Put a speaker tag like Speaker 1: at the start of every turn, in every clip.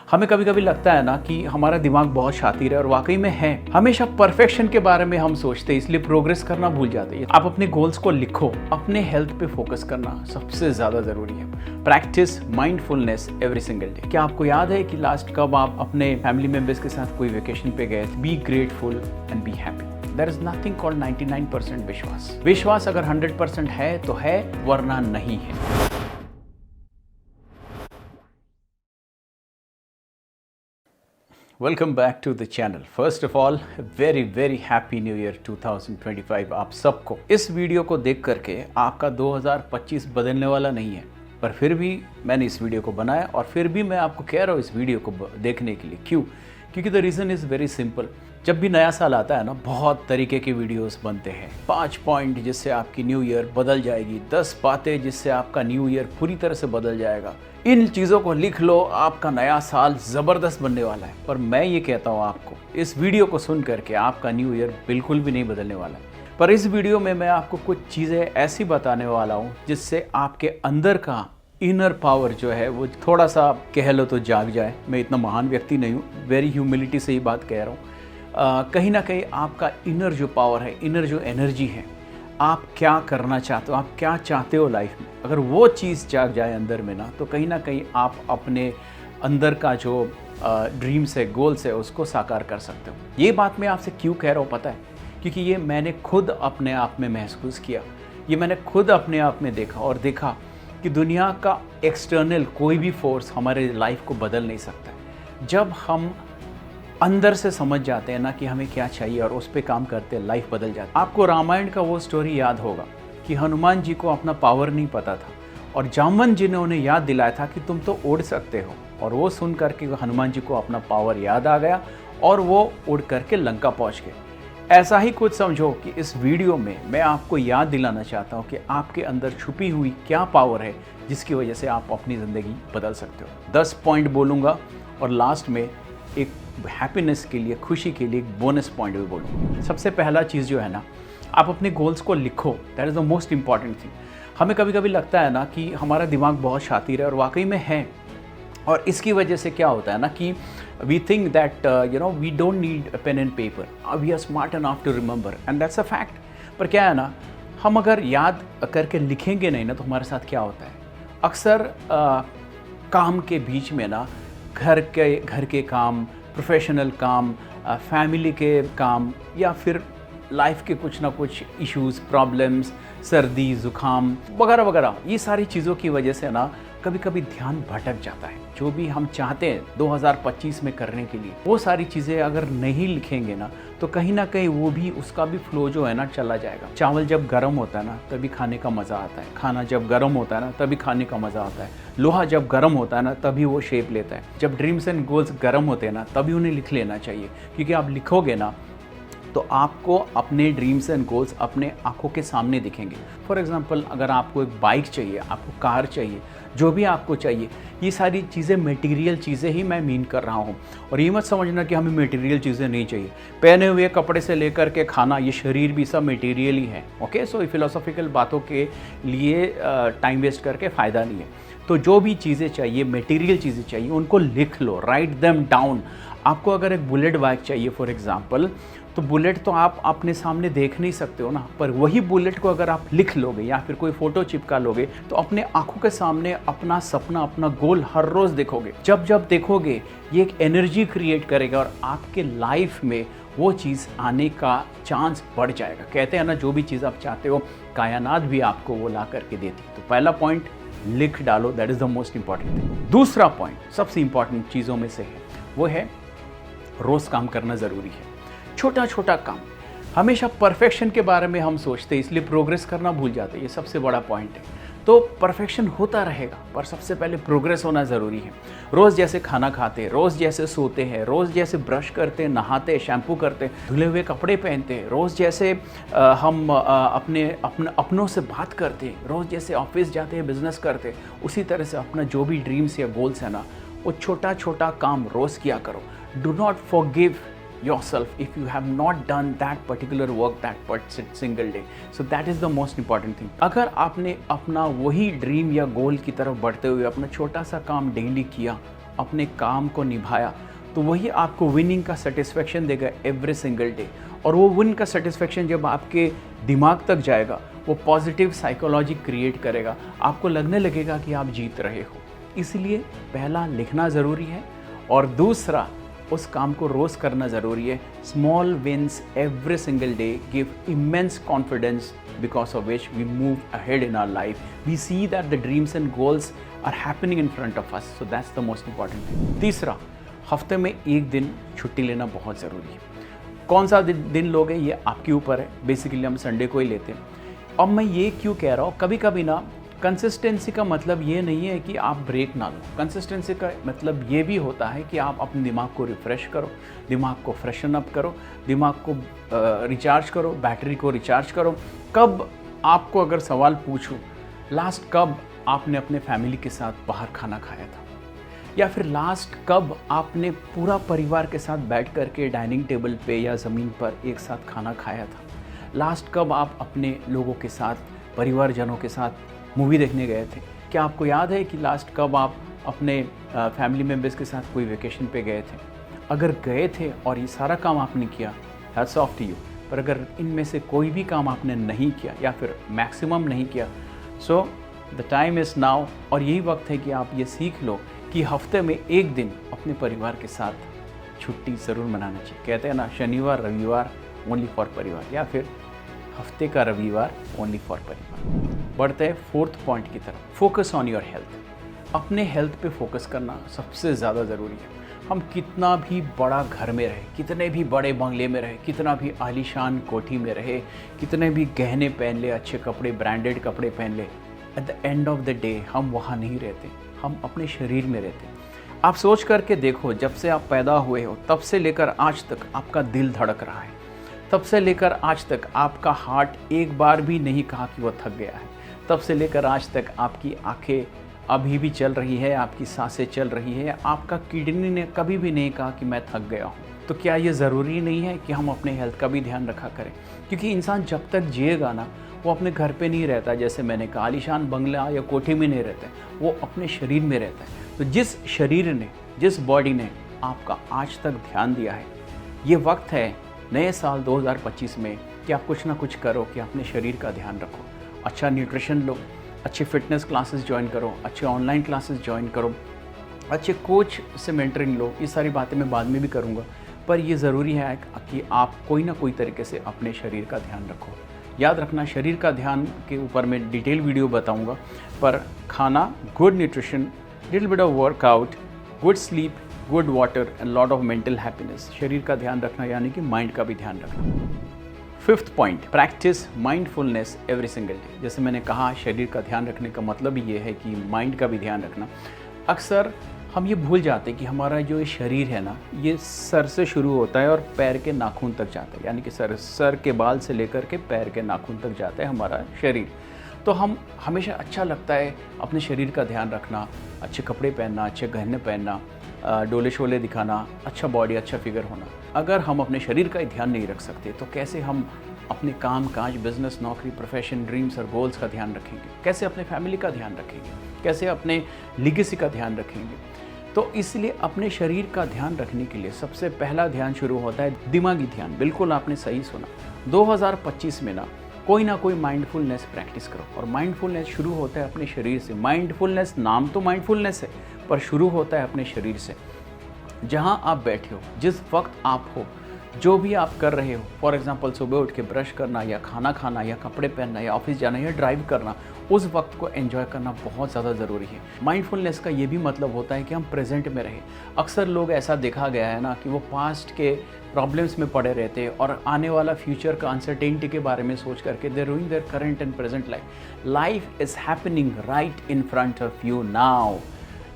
Speaker 1: हमें कभी कभी लगता है ना कि हमारा दिमाग बहुत शातिर है और वाकई में है। हमेशा परफेक्शन के बारे में हम सोचते हैं, इसलिए प्रोग्रेस करना भूल जाते हैं। आप अपने गोल्स को लिखो, अपने हेल्थ पे फोकस करना सबसे ज़्यादा ज़रूरी है। Practice mindfulness every single day. क्या आपको याद है कि लास्ट कब आप अपने फैमिली मेंबर्स के साथ कोई वेकेशन पे गए? Be grateful and be happy. There is nothing called 99% विश्वास। विश्वास अगर 100% है तो है, वरना नहीं है। Welcome back to the channel. First of all very happy new year 2025 आप सबको। इस वीडियो को देख करके आपका 2025 बदलने वाला नहीं है, पर फिर भी मैंने इस वीडियो को बनाया और फिर भी मैं आपको कह रहा हूँ इस वीडियो को देखने के लिए। क्यों? क्योंकि the reason is very simple. जब भी नया साल आता है ना, बहुत तरीके के वीडियोस बनते हैं। 5 पॉइंट जिससे आपकी न्यू ईयर बदल जाएगी, 10 बातें जिससे आपका न्यू ईयर पूरी तरह से बदल जाएगा। इन चीज़ों को लिख लो, आपका नया साल ज़बरदस्त बनने वाला है। पर मैं ये कहता हूँ आपको, इस वीडियो को सुन करके आपका न्यू ईयर बिल्कुल भी नहीं बदलने वाला है। पर इस वीडियो में मैं आपको कुछ चीज़ें ऐसी बताने वाला हूँ जिससे आपके अंदर का इनर पावर जो है वो थोड़ा सा कह लो तो जाग जाए। मैं इतना महान व्यक्ति नहीं हूँ, वेरी ह्यूमिलिटी से ही बात कह रहा हूँ। कहीं ना कहीं आपका इनर जो पावर है, इनर जो एनर्जी है, आप क्या करना चाहते हो, आप क्या चाहते हो लाइफ में, अगर वो चीज़ जाग जाए अंदर में ना, तो कहीं ना कहीं आप अपने अंदर का जो ड्रीम्स है, गोल्स है, उसको साकार कर सकते हो। ये बात मैं आपसे क्यों कह रहा हूँ पता है? क्योंकि ये मैंने खुद अपने आप में महसूस किया, ये मैंने खुद अपने आप में देखा और देखा कि दुनिया का एक्सटर्नल कोई भी फोर्स हमारे लाइफ को बदल नहीं सकता। जब हम अंदर से समझ जाते हैं ना कि हमें क्या चाहिए और उस पर काम करते हैं, लाइफ बदल जाती है। आपको रामायण का वो स्टोरी याद होगा कि हनुमान जी को अपना पावर नहीं पता था और जामवन जी ने उन्हें याद दिलाया था कि तुम तो उड़ सकते हो, और वो सुन करके हनुमान जी को अपना पावर याद आ गया और वो उड़ करके लंका पहुँच गए। ऐसा ही कुछ समझो कि इस वीडियो में मैं आपको याद दिलाना चाहता हूँ कि आपके अंदर छुपी हुई क्या पावर है जिसकी वजह से आप अपनी ज़िंदगी बदल सकते हो। 10 पॉइंट बोलूँगा और लास्ट में एक हैप्पीनेस के लिए, खुशी के लिए एक बोनस पॉइंट भी बोलूँगा। सबसे पहला चीज़ जो है ना, आप अपने गोल्स को लिखो। That is the most important thing. हमें कभी कभी लगता है ना कि हमारा दिमाग बहुत शातिर है, और वाकई में है। और इसकी वजह से क्या होता है ना कि we think that we don't need a pen and paper, we are smart enough to remember, and that's a fact. पर क्या है ना, हम अगर याद करके लिखेंगे नहीं ना, तो हमारे साथ क्या होता है, अक्सर काम के बीच में ना, घर के काम, प्रोफेशनल काम, फैमिली के काम, या फिर लाइफ के कुछ ना कुछ इश्यूज़, प्रॉब्लम्स, सर्दी, ज़ुकाम वगैरह वगैरह, ये सारी चीज़ों की वजह से ना कभी कभी ध्यान भटक जाता है। जो भी हम चाहते हैं 2025 में करने के लिए, वो सारी चीज़ें अगर नहीं लिखेंगे ना, तो कहीं ना कहीं वो भी, उसका भी फ्लो जो है ना चला जाएगा। चावल जब गर्म होता है ना, तभी खाने का मज़ा आता है। खाना जब गर्म होता है ना, तभी खाने का मज़ा आता है। लोहा जब गर्म होता है ना, तभी वो शेप लेता है। जब ड्रीम्स एंड गोल्स गर्म होते हैं ना, तभी उन्हें लिख लेना चाहिए, क्योंकि आप लिखोगे ना तो आपको अपने ड्रीम्स एंड गोल्स अपने आंखों के सामने दिखेंगे। फॉर एग्जांपल, अगर आपको एक बाइक चाहिए, आपको कार चाहिए, जो भी आपको चाहिए, ये सारी चीज़ें मटेरियल चीज़ें ही मैं मीन कर रहा हूँ। और ये मत समझना कि हमें मटेरियल चीज़ें नहीं चाहिए। पहने हुए कपड़े से लेकर के खाना, ये शरीर भी सब मटेरियल ही है। ओके, सो फिलोसॉफिकल बातों के लिए टाइम वेस्ट करके फ़ायदा नहीं है। तो जो भी चीज़ें चाहिए, मटेरियल चीज़ें चाहिए, उनको लिख लो, राइट देम डाउन। आपको अगर एक बुलेट बाइक चाहिए फॉर एग्जांपल, तो बुलेट तो आप अपने सामने देख नहीं सकते हो ना, पर वही बुलेट को अगर आप लिख लोगे या फिर कोई फ़ोटो चिपका लोगे, तो अपने आंखों के सामने अपना सपना, अपना गोल हर रोज़ देखोगे। जब जब देखोगे, ये एक एनर्जी क्रिएट करेगा और आपके लाइफ में वो चीज़ आने का चांस बढ़ जाएगा। कहते हैं ना, जो भी चीज़ आप चाहते हो, कायनात भी आपको वो ला करके देती। तो पहला पॉइंट लिख डालो, that is the most important thing. दूसरा पॉइंट सबसे इंपॉर्टेंट चीज़ों में से है, वो है रोज़ काम करना ज़रूरी है। छोटा छोटा काम। हमेशा परफेक्शन के बारे में हम सोचते हैं, इसलिए प्रोग्रेस करना भूल जाते हैं। ये सबसे बड़ा पॉइंट है। तो परफेक्शन होता रहेगा, पर सबसे पहले प्रोग्रेस होना ज़रूरी है। रोज़ जैसे खाना खाते हैं, रोज़ जैसे सोते हैं, रोज़ जैसे ब्रश करते हैं, नहाते हैं, शैम्पू करते हैं, धुले हुए कपड़े पहनते हैं, रोज़ जैसे हम अपने अपनों से बात करते हैं, रोज़ जैसे ऑफिस जाते हैं, बिजनेस करते हैं, उसी तरह से अपना जो भी ड्रीम्स या गोल्स है ना, वो छोटा छोटा काम रोज़ किया करो। Do not forgive yourself if you have not done that particular work that single day. So that is the most important thing. अगर आपने अपना वही ड्रीम या गोल की तरफ बढ़ते हुए अपना छोटा सा काम डेली किया, अपने काम को निभाया तो वही आपको विनिंग का सेटिस्फेक्शन देगा एवरी सिंगल डे। और वो विन का सेटिस्फेक्शन जब आपके दिमाग तक जाएगा वो पॉजिटिव साइकोलॉजी क्रिएट करेगा, आपको लगने लगेगा कि आप जीत रहे हो। इसलिए पहला लिखना ज़रूरी है और दूसरा उस काम को रोज़ करना ज़रूरी है। Small wins every single day give immense confidence because of which we move ahead in our life. We see that the dreams and goals are happening in front of us. So that's the most important thing. तीसरा, हफ्ते में एक दिन छुट्टी लेना बहुत ज़रूरी है। कौन सा दिन लोगे ये आपके ऊपर है। बेसिकली हम संडे को ही लेते हैं। अब मैं ये क्यों कह रहा हूँ, कभी कभी ना कंसिस्टेंसी का मतलब ये नहीं है कि आप ब्रेक ना लो। कंसिस्टेंसी का मतलब ये भी होता है कि आप अपने दिमाग को रिफ़्रेश करो, दिमाग को फ्रेशन अप करो, दिमाग को रिचार्ज करो, बैटरी को रिचार्ज करो। कब आपको अगर सवाल पूछूं, लास्ट कब आपने अपने फैमिली के साथ बाहर खाना खाया था, या फिर लास्ट कब आपने पूरा परिवार के साथ बैठ कर के डाइनिंग टेबल पे या ज़मीन पर एक साथ खाना खाया था, लास्ट कब आप अपने लोगों के साथ, परिवारजनों के साथ मूवी देखने गए थे। क्या आपको याद है कि लास्ट कब आप अपने फैमिली मेम्बर्स के साथ कोई वेकेशन पे गए थे? अगर गए थे और ये सारा काम आपने किया, हैट्स ऑफ टू यू। पर अगर इनमें से कोई भी काम आपने नहीं किया या फिर मैक्सिमम नहीं किया, so the time is now. और यही वक्त है कि आप ये सीख लो कि हफ्ते में एक दिन अपने परिवार के साथ छुट्टी ज़रूर मनाना चाहिए। कहते हैं ना, शनिवार रविवार ओनली फॉर परिवार, या फिर हफ्ते का रविवार ओनली फॉर परिवार। बढ़ते हैं फोर्थ पॉइंट की तरफ, फोकस ऑन योर हेल्थ। अपने हेल्थ पे फोकस करना सबसे ज़्यादा ज़रूरी है। हम कितना भी बड़ा घर में रहे, कितने भी बड़े बंगले में रहे, कितना भी आलीशान कोठी में रहे, कितने भी गहने पहन ले, अच्छे कपड़े, ब्रांडेड कपड़े पहन ले, at the end of the day हम वहाँ नहीं रहते, हम अपने शरीर में रहते हैं। आप सोच करके देखो, जब से आप पैदा हुए हो तब से लेकर आज तक आपका दिल धड़क रहा है, तब से लेकर आज तक आपका हार्ट एक बार भी नहीं कहा कि वो थक गया है, तब से लेकर आज तक आपकी आंखें अभी भी चल रही है, आपकी सांसें चल रही है, आपका किडनी ने कभी भी नहीं कहा कि मैं थक गया हूँ। तो क्या ये ज़रूरी नहीं है कि हम अपने हेल्थ का भी ध्यान रखा करें? क्योंकि इंसान जब तक जिएगा ना, वो अपने घर पे नहीं रहता, जैसे मैंने कहा आलीशान बंगला या कोठी में नहीं रहता है, वो अपने शरीर में रहता है। तो जिस शरीर ने, जिस बॉडी ने आपका आज तक ध्यान दिया है, ये वक्त है नए साल 2025 में कि आप कुछ ना कुछ करो, कि अपने शरीर का ध्यान रखो। अच्छा न्यूट्रिशन लो, अच्छे फिटनेस क्लासेस ज्वाइन करो, अच्छे ऑनलाइन क्लासेस ज्वाइन करो, अच्छे कोच से मेंटरिंग लो। ये सारी बातें मैं बाद में भी करूँगा, पर ये ज़रूरी है कि आप कोई ना कोई तरीके से अपने शरीर का ध्यान रखो। याद रखना, शरीर का ध्यान के ऊपर मैं डिटेल वीडियो बताऊँगा, पर खाना, good nutrition, little bit of workout, good sleep, good water and lot of mental happiness. शरीर का ध्यान रखना यानी कि माइंड का भी ध्यान रखना। Fifth point, practice mindfulness every single day. जैसे मैंने कहा, शरीर का ध्यान रखने का मतलब ये है कि माइंड का भी ध्यान रखना। अक्सर हम ये भूल जाते हैं कि हमारा जो ये शरीर है ना, ये सर से शुरू होता है और पैर के नाखून तक जाता है, यानी कि सर के बाल से लेकर के पैर के नाखून तक जाता है हमारा शरीर। तो हम हमेशा अच्छा लगता है अपने शरीर का ध्यान रखना, अच्छे कपड़े पहनना, अच्छे गहने पहनना, डोले शोले दिखाना, अच्छा बॉडी, अच्छा फिगर होना। अगर हम अपने शरीर का ही ध्यान नहीं रख सकते तो कैसे हम अपने काम काज, बिजनेस, नौकरी, प्रोफेशन, ड्रीम्स और गोल्स का ध्यान रखेंगे? कैसे अपने फैमिली का ध्यान रखेंगे? कैसे अपने लिगेसी का ध्यान रखेंगे? तो इसलिए अपने शरीर का ध्यान रखने के लिए सबसे पहला ध्यान शुरू होता है दिमागी ध्यान। बिल्कुल आपने सही सुना। 2025 में ना कोई माइंडफुलनेस प्रैक्टिस करो। और माइंडफुलनेस शुरू होता है अपने शरीर से। माइंडफुलनेस, नाम तो माइंडफुलनेस है, पर शुरू होता है अपने शरीर से। जहाँ आप बैठे हो, जिस वक्त आप हो, जो भी आप कर रहे हो, फॉर एग्जांपल सुबह उठ के ब्रश करना या खाना खाना या कपड़े पहनना या ऑफिस जाना या ड्राइव करना, उस वक्त को एंजॉय करना बहुत ज़्यादा ज़रूरी है। माइंडफुलनेस का ये भी मतलब होता है कि हम प्रेजेंट में रहें। अक्सर लोग, ऐसा देखा गया है ना, कि वो पास्ट के प्रॉब्लम्स में पड़े रहते हैं और आने वाला फ्यूचर का अनसर्टेनिटी के बारे में सोच करके they ruing their current and present life. Life is happening right in front of you now.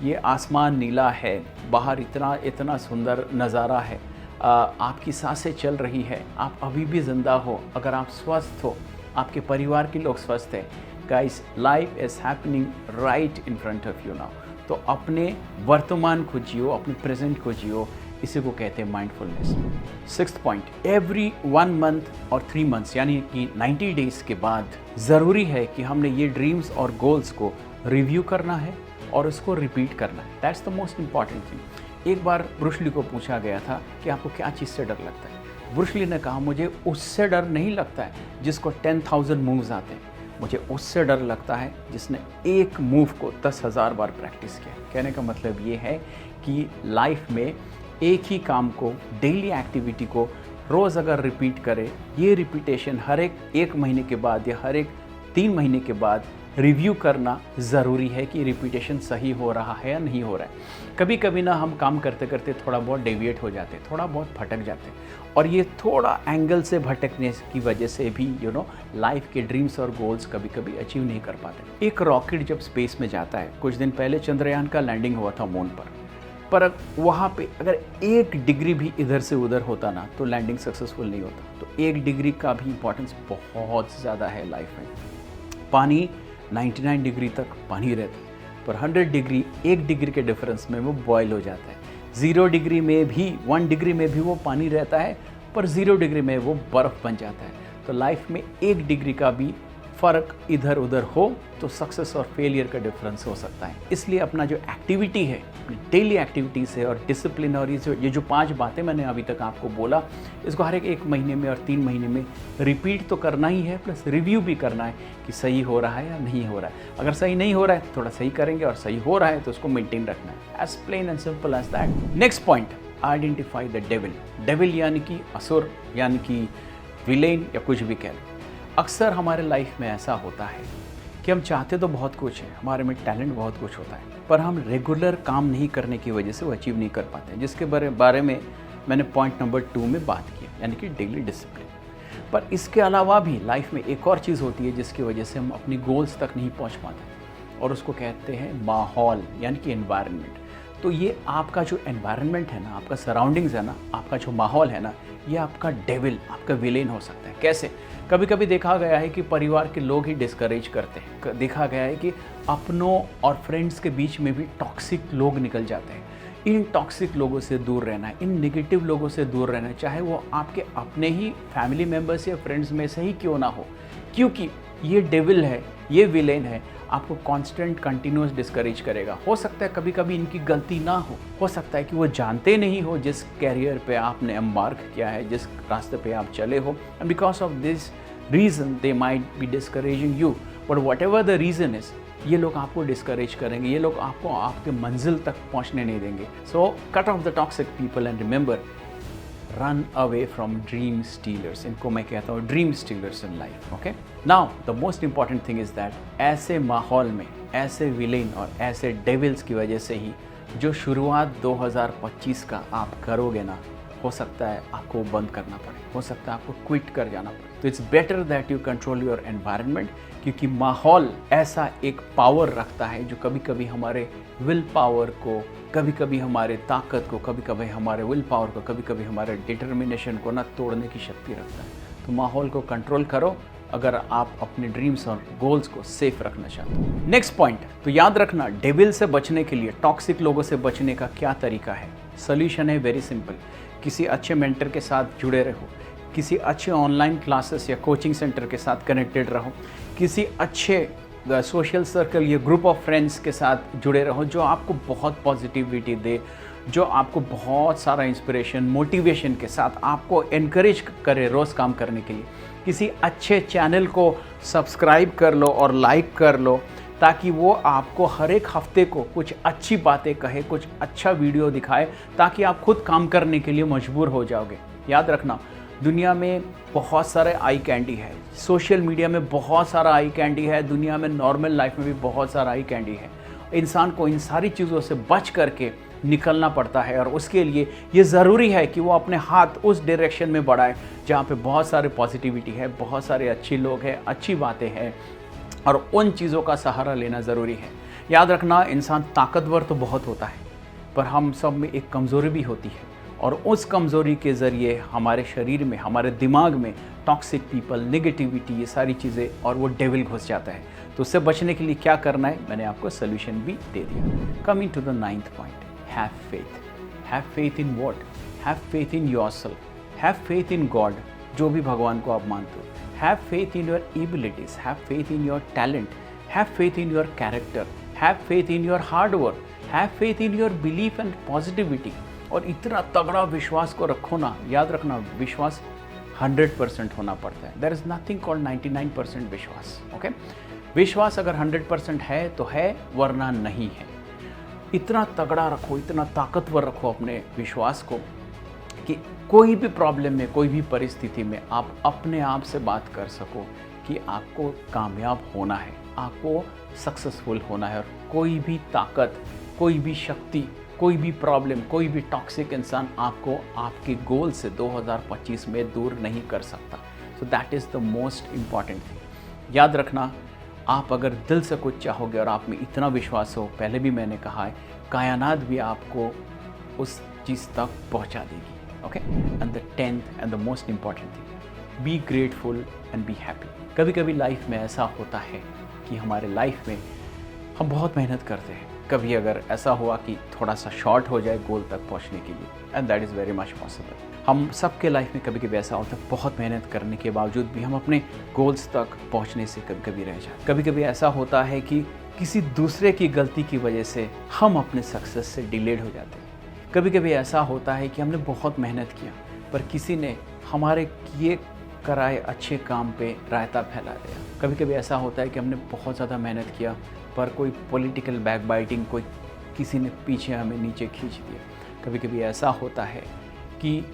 Speaker 1: ये आसमान नीला है, बाहर इतना सुंदर नज़ारा है, आपकी सांसें चल रही है, आप अभी भी ज़िंदा हो, अगर आप स्वस्थ हो, आपके परिवार के लोग स्वस्थ हैं। Guys, life is happening right in front of you now. तो अपने वर्तमान को जियो, अपने प्रेजेंट को जियो, इसी को कहते हैं mindfulness. Sixth point, every 1 month और 3 मंथ्स यानी कि 90 डेज़ के बाद ज़रूरी है कि हमने ये ड्रीम्स और गोल्स को रिव्यू करना है और उसको रिपीट करना है। That's the most important thing. एक बार ब्रूस ली को पूछा गया था कि आपको क्या चीज़ से डर लगता है। ब्रूस ली ने कहा मुझे उससे डर नहीं लगता है जिसको 10,000 मूव्स आते हैं, मुझे उससे डर लगता है जिसने एक मूव को 10,000 बार प्रैक्टिस किया। कहने का मतलब ये है कि लाइफ में एक ही काम को, डेली एक्टिविटी को रोज़ अगर रिपीट करे, ये रिपीटेशन हर एक महीने के बाद या हर 3 महीने के बाद रिव्यू करना ज़रूरी है कि रिपीटेशन सही हो रहा है या नहीं हो रहा है। कभी कभी ना हम काम करते करते थोड़ा बहुत डेविएट हो जाते हैं, थोड़ा बहुत भटक जाते हैं, और ये थोड़ा एंगल से भटकने की वजह से भी लाइफ के ड्रीम्स और गोल्स कभी कभी अचीव नहीं कर पाते। एक रॉकेट जब स्पेस में जाता है, कुछ दिन पहले चंद्रयान का लैंडिंग हुआ था मून पर वहाँ पे अगर 1 डिग्री भी इधर से उधर होता ना तो लैंडिंग सक्सेसफुल नहीं होता। तो 1 डिग्री का भी इम्पोर्टेंस बहुत ज़्यादा है लाइफ में। पानी 99 डिग्री तक पानी रहता है, पर 100 डिग्री, 1 डिग्री के डिफरेंस में वो बॉयल हो जाता है। 0 डिग्री में भी, 1 डिग्री में भी वो पानी रहता है, पर 0 डिग्री में वो बर्फ़ बन जाता है। तो लाइफ में 1 डिग्री का भी फ़र्क इधर उधर हो तो सक्सेस और फेलियर का डिफरेंस हो सकता है। इसलिए अपना जो एक्टिविटी है, डेली एक्टिविटीज़ है और डिसिप्लिन, और ये जो 5 बातें मैंने अभी तक आपको बोला, इसको हर एक महीने में और 3 महीने में रिपीट तो करना ही है, प्लस रिव्यू भी करना है कि सही हो रहा है या नहीं हो रहा है। अगर सही नहीं हो रहा है तो थोड़ा सही करेंगे, और सही हो रहा है तो उसको मेंटेन रखना है। As plain and simple as that. Next point, identify the devil. Devil यानी कि असुर, यानी कि विलेन, या कुछ भी कह लो। अक्सर हमारे लाइफ में ऐसा होता है कि हम चाहते तो बहुत कुछ है, हमारे में टैलेंट बहुत कुछ होता है, पर हम रेगुलर काम नहीं करने की वजह से वो अचीव नहीं कर पाते, जिसके बारे में मैंने पॉइंट नंबर 2 में बात की, यानी कि डेली डिसिप्लिन। पर इसके अलावा भी लाइफ में एक और चीज़ होती है जिसकी वजह से हम अपनी गोल्स तक नहीं पहुंच पाते, और उसको कहते हैं माहौल, यानी कि एनवायरनमेंट। तो ये आपका जो एनवायरनमेंट है ना, आपका सराउंडिंग्स है ना, आपका जो माहौल है ना, ये आपका डेविल, आपका विलेन हो सकता है। कैसे? कभी कभी देखा गया है कि परिवार के लोग ही डिस्करेज करते हैं। देखा गया है कि अपनों और फ्रेंड्स के बीच में भी टॉक्सिक लोग निकल जाते हैं। इन टॉक्सिक लोगों से दूर रहना है, इन नेगेटिव लोगों से दूर रहना है, चाहे वो आपके अपने ही फैमिली मेम्बर्स या फ्रेंड्स में से ही क्यों ना हो, क्योंकि ये डेविल है, ये विलेन है, आपको कांस्टेंट कंटिन्यूस डिस्करेज करेगा। हो सकता है कभी कभी इनकी गलती ना हो सकता है कि वो जानते नहीं हो जिस कैरियर पे आपने एम्बार्क किया है, जिस रास्ते पे आप चले हो, and because of this reason they might be discouraging you. But what ever the reason is, ये लोग आपको डिस्करेज करेंगे, ये लोग आपको आपके मंजिल तक पहुंचने नहीं देंगे। So cut off the toxic people and remember, run away from dream stealers. इनको मैं कहता हूँ dream stealers in life. Okay, now the most important thing is that ऐसे माहौल में, ऐसे विलेन और ऐसे डेविल्स की वजह से ही जो शुरुआत 2025 का आप करोगे ना, हो सकता है आपको बंद करना पड़े, हो सकता है आपको क्विट कर जाना पड़े। तो it's better that you control your environment, क्योंकि माहौल ऐसा एक पावर रखता है जो कभी कभी हमारे विल पावर को, कभी कभी हमारे ताकत को, कभी कभी हमारे विल पावर को, कभी कभी हमारे डिटर्मिनेशन को ना तोड़ने की शक्ति रखता है। तो माहौल को कंट्रोल करो अगर आप अपने ड्रीम्स और गोल्स को सेफ रखना चाहते हो। नेक्स्ट पॉइंट, तो याद रखना, डेविल से बचने के लिए, टॉक्सिक लोगों से बचने का क्या तरीका है? सोल्यूशन है वेरी सिंपल। किसी अच्छे मेंटर के साथ जुड़े रहो, किसी अच्छे ऑनलाइन क्लासेस या कोचिंग सेंटर के साथ कनेक्टेड रहो, किसी अच्छे सोशल सर्कल या ग्रुप ऑफ फ्रेंड्स के साथ जुड़े रहो जो आपको बहुत पॉजिटिविटी दे, जो आपको बहुत सारा इंस्पिरेशन, मोटिवेशन के साथ आपको एनकरेज करे रोज़ काम करने के लिए। किसी अच्छे चैनल को सब्सक्राइब कर लो और लाइक कर लो, ताकि वो आपको हर एक हफ्ते को कुछ अच्छी बातें कहे, कुछ अच्छा वीडियो दिखाए, ताकि आप खुद काम करने के लिए मजबूर हो जाओगे। याद रखना, दुनिया में बहुत सारे आई कैंडी है, सोशल मीडिया में बहुत सारा आई कैंडी है, दुनिया में नॉर्मल लाइफ में भी बहुत सारा आई कैंडी है। इंसान को इन सारी चीज़ों से बच करके निकलना पड़ता है, और उसके लिए ये ज़रूरी है कि वो अपने हाथ उस डायरेक्शन में बढ़ाए जहाँ पे बहुत सारे पॉजिटिविटी है, बहुत सारे अच्छे लोग हैं, अच्छी बातें हैं, और उन चीज़ों का सहारा लेना ज़रूरी है। याद रखना, इंसान ताकतवर तो बहुत होता है, पर हम सब में एक कमज़ोरी भी होती है, और उस कमज़ोरी के ज़रिए हमारे शरीर में, हमारे दिमाग में टॉक्सिक पीपल, नेगेटिविटी, ये सारी चीज़ें और वो डेविल घुस जाता है। तो उससे बचने के लिए क्या करना है, मैंने आपको सोल्यूशन भी दे दिया। Coming to the 9th point, have faith. Have faith in what? Have faith in yourself, have faith in God, जो भी भगवान को आप मानते हो। Have faith in your abilities, have faith in your talent, have faith in your character, have faith in your hard work, have faith in your belief and positivity. और इतना तगड़ा विश्वास को रखो ना, याद रखना विश्वास 100% होना पड़ता है। देयर इज़ नथिंग कॉल्ड 99% विश्वास। ओके, विश्वास अगर 100% है तो है, वरना नहीं है। इतना तगड़ा रखो, इतना ताकतवर रखो अपने विश्वास को कि कोई भी प्रॉब्लम में, कोई भी परिस्थिति में आप अपने आप से बात कर सको कि आपको कामयाब होना है, आपको सक्सेसफुल होना है, और कोई भी ताकत, कोई भी शक्ति, कोई भी प्रॉब्लम, कोई भी टॉक्सिक इंसान आपको आपके गोल से 2025 में दूर नहीं कर सकता। So that is the most important thing. याद रखना, आप अगर दिल से कुछ चाहोगे और आप में इतना विश्वास हो, पहले भी मैंने कहा है, कायनात भी आपको उस चीज़ तक पहुंचा देगी। Okay, and the 10th and the most important thing, B grateful and be happy. कभी कभी लाइफ में ऐसा होता है कि हमारे लाइफ में हम बहुत मेहनत करते हैं, कभी अगर ऐसा हुआ कि थोड़ा सा शॉर्ट हो जाए गोल तक पहुंचने के लिए, and that is very much possible. हम सबके लाइफ में कभी कभी ऐसा होता है, बहुत मेहनत करने के बावजूद भी हम अपने गोल्स तक पहुंचने से कभी कभी रह जाते। कभी कभी ऐसा होता है कि किसी दूसरे की गलती की वजह से हम अपने सक्सेस से डिलेड हो जाते हैं। कभी कभी ऐसा होता है कि हमने बहुत मेहनत किया, पर किसी ने हमारे किए कराए अच्छे काम पे रायता फैला दिया। कभी कभी ऐसा होता है कि हमने बहुत ज़्यादा मेहनत किया, पर कोई पॉलिटिकल बैकबाइटिंग, कोई किसी ने पीछे हमें नीचे खींच दिया। कभी कभी ऐसा होता है कि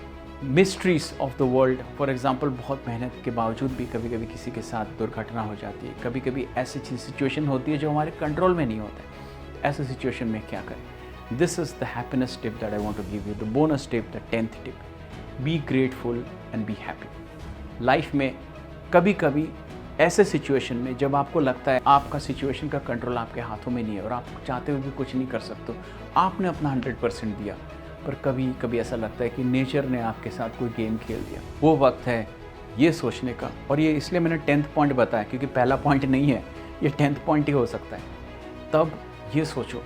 Speaker 1: mysteries of the world, for example, बहुत मेहनत के बावजूद भी कभी कभी किसी के साथ दुर्घटना हो जाती है। कभी कभी ऐसी सिचुएशन होती है जो हमारे कंट्रोल में नहीं होता है। ऐसे सिचुएशन में क्या करें? This is the happiness tip that I want to give you, the bonus tip, the 10th tip, be grateful and be happy. Life में कभी कभी ऐसे सिचुएशन में जब आपको लगता है आपका सिचुएशन का कंट्रोल आपके हाथों में नहीं है और आप चाहते हुए भी कुछ नहीं कर सकते, आपने अपना 100% दिया, पर कभी कभी ऐसा लगता है कि नेचर ने आपके साथ कोई गेम खेल दिया। वो वक्त है ये सोचने का, और ये इसलिए मैंने 10th पॉइंट बताया क्योंकि पहला पॉइंट नहीं है, ये 10th पॉइंट ही हो सकता है। तब ये सोचो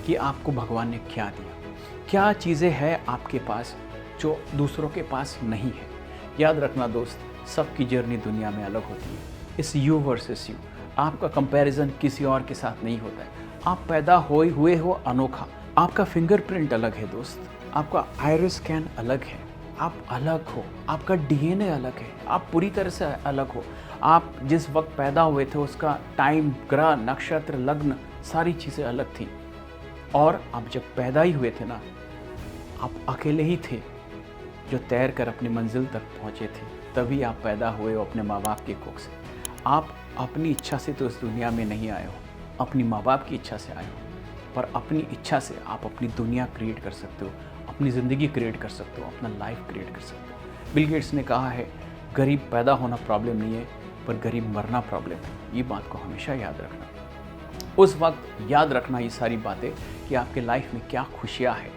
Speaker 1: कि आपको भगवान ने क्या दिया, क्या चीज़ें हैं आपके पास जो दूसरों के पास नहीं है। याद रखना दोस्त, सबकी जर्नी दुनिया में अलग होती है। इस यू वर्सेस यू, आपका कंपैरिजन किसी और के साथ नहीं होता है। आप पैदा हुए हो अनोखा, आपका फिंगरप्रिंट अलग है दोस्त, आपका आइरिस स्कैन अलग है, आप अलग हो, आपका डीएनए अलग है, आप पूरी तरह से अलग हो। आप जिस वक्त पैदा हुए थे उसका टाइम, ग्रह, नक्षत्र, लग्न, सारी चीज़ें अलग थी। और आप जब पैदा ही हुए थे ना, आप अकेले ही थे जो तैर कर अपनी मंजिल तक पहुँचे थे। तभी आप पैदा हुए हो अपने माँ बाप की कोख से। आप अपनी इच्छा से तो इस दुनिया में नहीं आए हो, अपनी माँ बाप की इच्छा से आए हो, पर अपनी इच्छा से आप अपनी दुनिया क्रिएट कर सकते हो, अपनी ज़िंदगी क्रिएट कर सकते हो, अपना लाइफ क्रिएट कर सकते हो। बिल गेट्स ने कहा है, गरीब पैदा होना प्रॉब्लम नहीं है, पर गरीब मरना प्रॉब्लम है। ये बात को हमेशा याद रखना। उस वक्त याद रखना ये सारी बातें कि आपके लाइफ में क्या खुशियाँ हैं,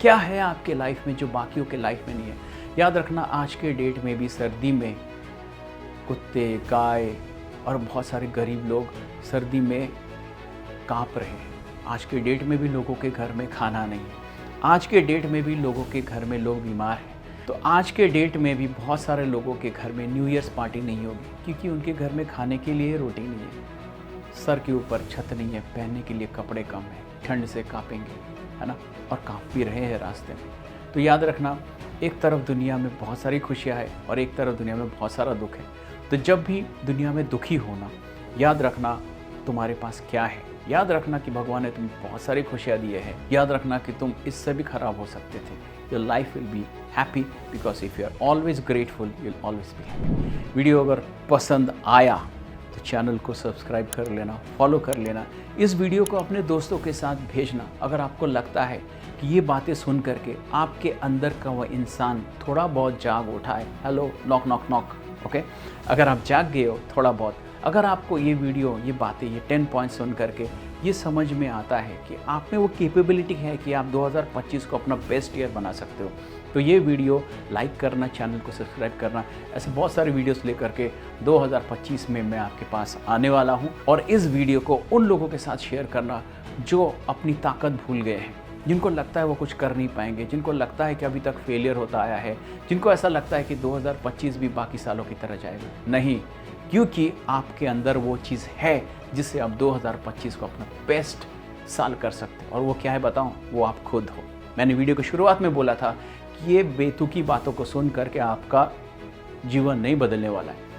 Speaker 1: क्या है आपके लाइफ में जो बाकियों के लाइफ में नहीं है। याद रखना, आज के डेट में भी सर्दी में कुत्ते, गाय और बहुत सारे गरीब लोग सर्दी में काँप रहे हैं। आज के डेट में भी लोगों के घर में खाना नहीं है। आज के डेट में भी लोगों के घर में लोग बीमार हैं। तो आज के डेट में भी बहुत सारे लोगों के घर में न्यू ईयर्स पार्टी नहीं होगी क्योंकि उनके घर में खाने के लिए रोटी नहीं है, सर के ऊपर छत नहीं है, पहनने के लिए कपड़े कम हैं, ठंड से काँपेंगे, है ना, और काँप भी रहे हैं रास्ते में। तो याद रखना, एक तरफ दुनिया में बहुत सारी खुशियाँ हैं और एक तरफ दुनिया में बहुत सारा दुख है। तो जब भी दुनिया में दुखी होना, याद रखना तुम्हारे पास क्या है। याद रखना कि भगवान ने तुम्हें बहुत सारी खुशियाँ दी है। याद रखना कि तुम इससे भी खराब हो सकते थे। Your life will be happy because if you are always grateful you will always be happy. Video अगर पसंद आया तो चैनल को सब्सक्राइब कर लेना, फॉलो कर लेना। इस वीडियो को अपने दोस्तों के साथ भेजना अगर आपको लगता है कि ये बातें सुन करके आपके अंदर का वह इंसान थोड़ा बहुत जाग उठा है। Hello, knock knock knock. Okay, अगर आप जाग गए हो थोड़ा बहुत, अगर आपको ये वीडियो, ये बातें, ये 10 पॉइंट्स सुन करके ये समझ में आता है कि आप में वो कैपेबिलिटी है कि आप 2025 को अपना बेस्ट ईयर बना सकते हो, तो ये वीडियो लाइक करना, चैनल को सब्सक्राइब करना। ऐसे बहुत सारे वीडियोस लेकर के 2025 में मैं आपके पास आने वाला हूँ। और इस वीडियो को उन लोगों के साथ शेयर करना जो अपनी ताकत भूल गए हैं, जिनको लगता है वो कुछ कर नहीं पाएंगे, जिनको लगता है कि अभी तक फेलियर होता आया है, जिनको ऐसा लगता है कि 2025 भी बाकी सालों की तरह जाएगा। नहीं, क्योंकि आपके अंदर वो चीज़ है जिससे आप 2025 को अपना बेस्ट साल कर सकते हो। और वो क्या है बताऊं? वो आप खुद हो। मैंने वीडियो की शुरुआत में बोला था कि ये बेतुकी बातों को सुन करके आपका जीवन नहीं बदलने वाला है।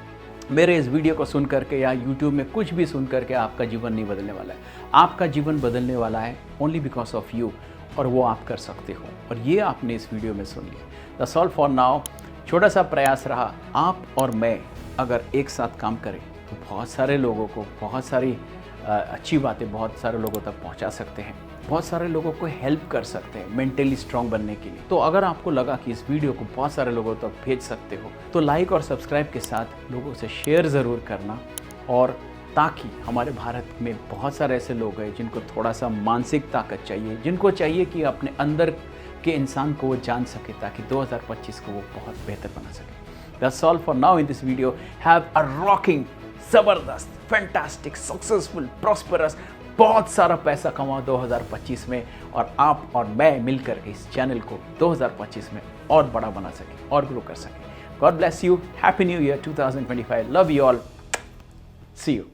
Speaker 1: मेरे इस वीडियो को सुन करके या YouTube में कुछ भी सुन करके आपका जीवन नहीं बदलने वाला है। आपका जीवन बदलने वाला है ओनली बिकॉज ऑफ यू, और वो आप कर सकते हो। और ये आपने इस वीडियो में सुन लिया। That's all for now. छोटा सा प्रयास रहा, आप और मैं अगर एक साथ काम करें तो बहुत सारे लोगों को बहुत सारी अच्छी बातें बहुत सारे लोगों तक पहुंचा सकते हैं, बहुत सारे लोगों को हेल्प कर सकते हैं मेंटली स्ट्रांग बनने के लिए। तो अगर आपको लगा कि इस वीडियो को बहुत सारे लोगों तक भेज सकते हो तो लाइक और सब्सक्राइब के साथ लोगों से शेयर ज़रूर करना, और ताकि हमारे भारत में बहुत सारे ऐसे लोग हैं जिनको थोड़ा सा मानसिक ताकत चाहिए, जिनको चाहिए कि अपने अंदर के इंसान को वो जान सके ताकि 2025 को वो बहुत बेहतर बना सके। That's all for now in this video. Have a rocking, ज़बरदस्त, फैंटास्टिक, सक्सेसफुल, प्रॉस्परस, बहुत सारा पैसा कमाओ 2025 में, और आप और मैं मिलकर इस चैनल को 2025 में और बड़ा बना सके और ग्रो कर सके। God bless you. Happy New Year 2025. Love you all. See you.